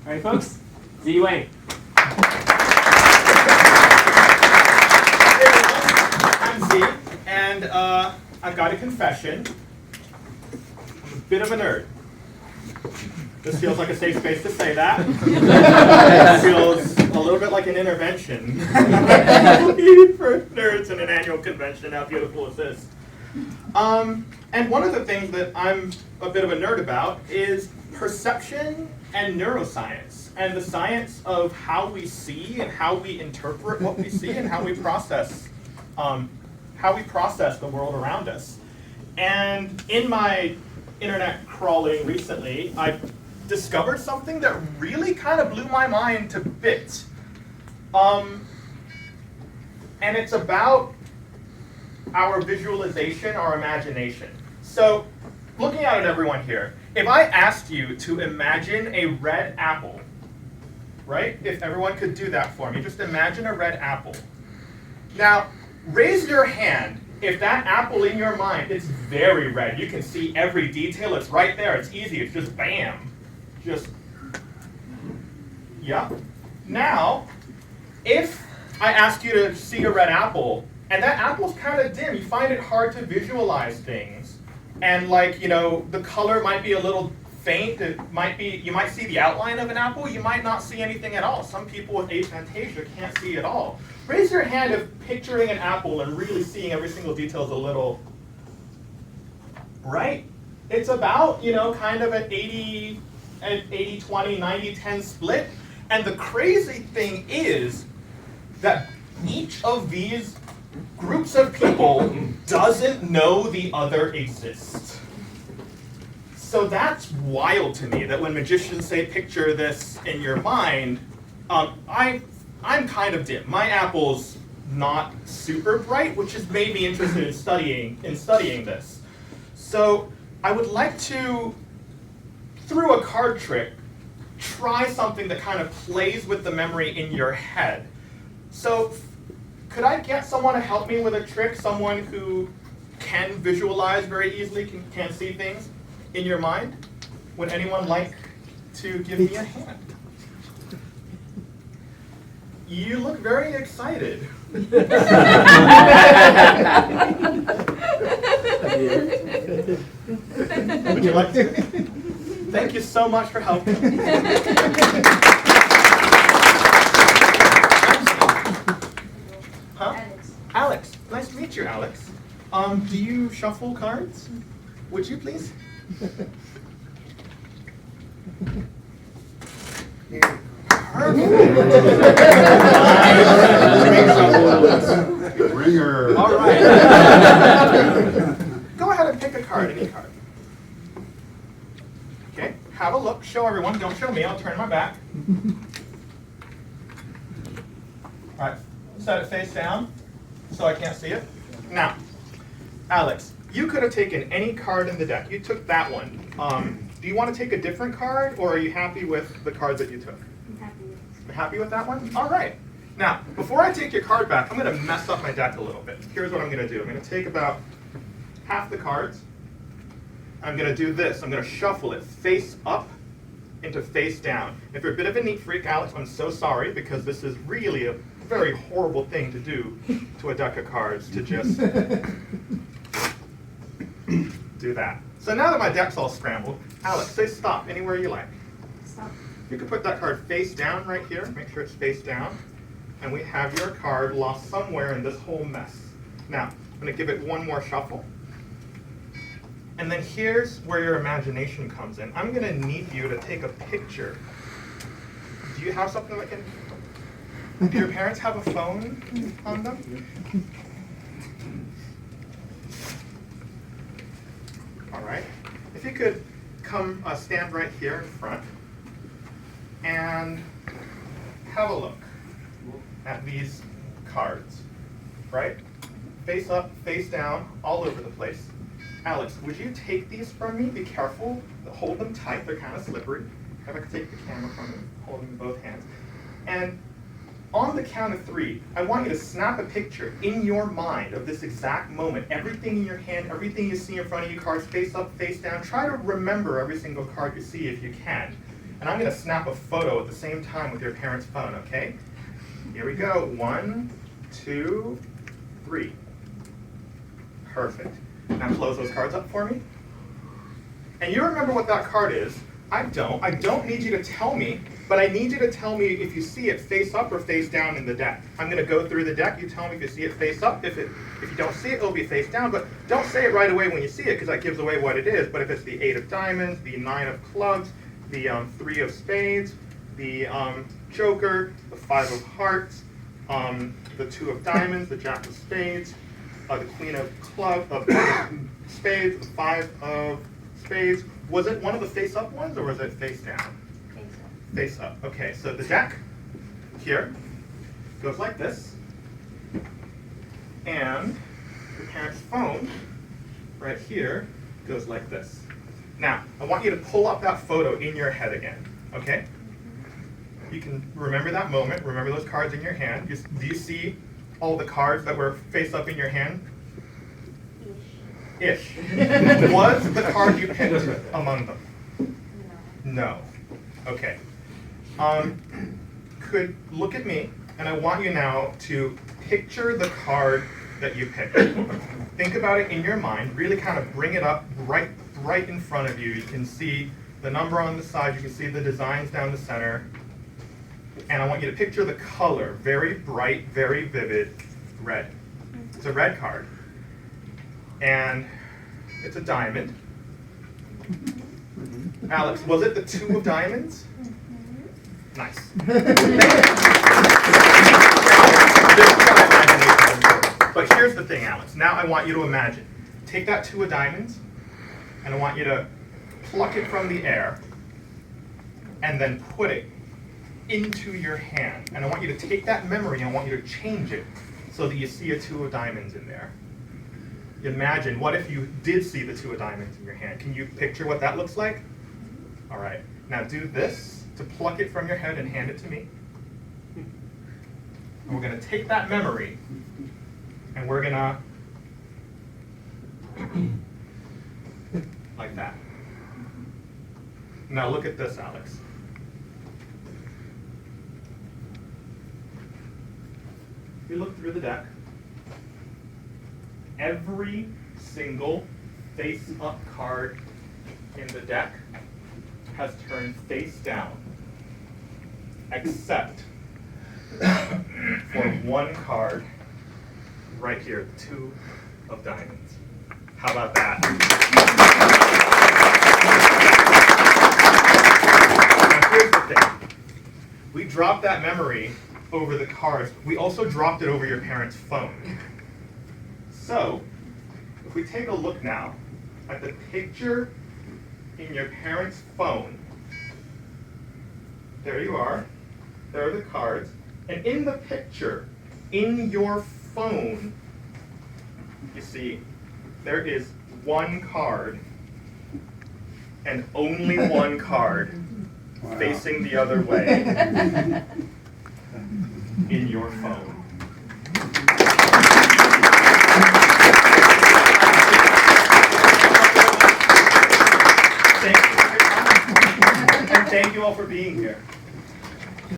All right, folks, Z-Way. I'm Z, and I've got a confession. I'm a bit of a nerd. This feels like a safe space to say that. It feels a little bit like an intervention for nerds in an annual convention. How beautiful is this? And one of the things that I'm a bit of a nerd about is perception and neuroscience, and the science of how we see and how we interpret what we see and how we process the world around us. And in my internet crawling recently, I discovered something that really kind of blew my mind to bits. And it's about our visualization, our imagination. So, looking out at everyone here, if I asked you to imagine a red apple, right? If everyone could do that for me, just imagine a red apple. Now, raise your hand if that apple in your mind, it's very red. You can see every detail, it's right there, it's easy, it's just bam. Just, yeah. Now, if I asked you to see a red apple, and that apple's kind of dim, you find it hard to visualize things. And like, you know, the color might be a little faint, you might see the outline of an apple, you might not see anything at all. Some people with aphantasia can't see at all. Raise your hand if picturing an apple and really seeing every single detail is a little, right? It's about, you know, kind of an 80-20, 90-10 split. And the crazy thing is that each of these groups of people doesn't know the other exists. So that's wild to me, that when magicians say picture this in your mind, I'm kind of dim. My apple's not super bright, which has made me interested in studying this. So I would like to, through a card trick, try something that kind of plays with the memory in your head. So could I get someone to help me with a trick, someone who can visualize very easily, can see things in your mind? Would anyone like to give me a hand? You look very excited. Would you like to? Thank you so much for helping. Huh? Alex. Nice to meet you, Alex. Do you shuffle cards? Would you please? Ringer. All right. Go ahead and pick a card, any card. Okay, have a look, show everyone, don't show me, I'll turn my back. All right, set it face down so I can't see it. Now, Alex, you could have taken any card in the deck. You took that one. Do you want to take a different card, or are you happy with the cards that you took? I'm happy with it. You're happy with that one? All right. Now, before I take your card back, I'm going to mess up my deck a little bit. Here's what I'm going to do. I'm going to take about half the cards. I'm going to do this. I'm going to shuffle it face up into face down. If you're a bit of a neat freak, Alex, I'm so sorry, because this is really a very horrible thing to do to a deck of cards, to just do that. So now that my deck's all scrambled, Alex, say stop anywhere you like. Stop. You can put that card face down right here. Make sure it's face down. And we have your card lost somewhere in this whole mess. Now, I'm going to give it one more shuffle. And then here's where your imagination comes in. I'm going to need you to take a picture. Do you have something that can... Do your parents have a phone on them? All right. If you could come stand right here in front and have a look at these cards, right? Face up, face down, all over the place. Alex, would you take these from me? Be careful. Hold them tight. They're kind of slippery. If I could take the camera from you, hold them in both hands. And on the count of 3, I want you to snap a picture in your mind of this exact moment. Everything in your hand, everything you see in front of you, cards face up, face down. Try to remember every single card you see if you can. and I'm going to snap a photo at the same time with your parent's phone, okay? Here we go. 1, 2, 3. Perfect. Now close those cards up for me. And you remember what that card is. I don't. I don't need you to tell me, but I need you to tell me if you see it face up or face down in the deck. I'm going to go through the deck. You tell me if you see it face up. If you don't see it, it'll be face down. But don't say it right away when you see it, because that gives away what it is. But if it's the 8 of diamonds, the 9 of clubs, the 3 of spades, the joker, the 5 of hearts, the 2 of diamonds, the jack of spades, the queen of spades, the 5 of spades. Was it one of the face-up ones, or was it face down? Face up. Face up. Okay, so the deck here goes like this, and your parent's phone right here goes like this. Now, I want you to pull up that photo in your head again, okay? You can remember that moment, remember those cards in your hand. Do you see all the cards that were face up in your hand? Ish. Was the card you picked among them? No. Okay. Could look at me, and I want you now to picture the card that you picked. Think about it in your mind. Really kind of bring it up right in front of you. You can see the number on the side. You can see the designs down the center. And I want you to picture the color, very bright, very vivid red. It's a red card. And it's a diamond. Alex, was it the 2 of diamonds? Nice. But here's the thing, Alex. Now I want you to imagine. Take that 2 of diamonds, and I want you to pluck it from the air, and then put it into your hand. And I want you to take that memory, and I want you to change it so that you see a 2 of diamonds in there. Imagine, what if you did see the 2 of diamonds in your hand? Can you picture what that looks like? All right. Now do this to pluck it from your head and hand it to me. And we're going to take that memory, and we're going to, like that. Now look at this, Alex. If you look through the deck, every single face-up card in the deck has turned face down, except for one card right here, the 2 of diamonds. How about that? Now here's the thing. We dropped that memory over the cards. We also dropped it over your parents' phone. So, if we take a look now at the picture in your parents' phone, there you are, there are the cards, and in the picture, in your phone, you see, there is one card, and only one card, facing the other way, in your phone. Thank you all for being here.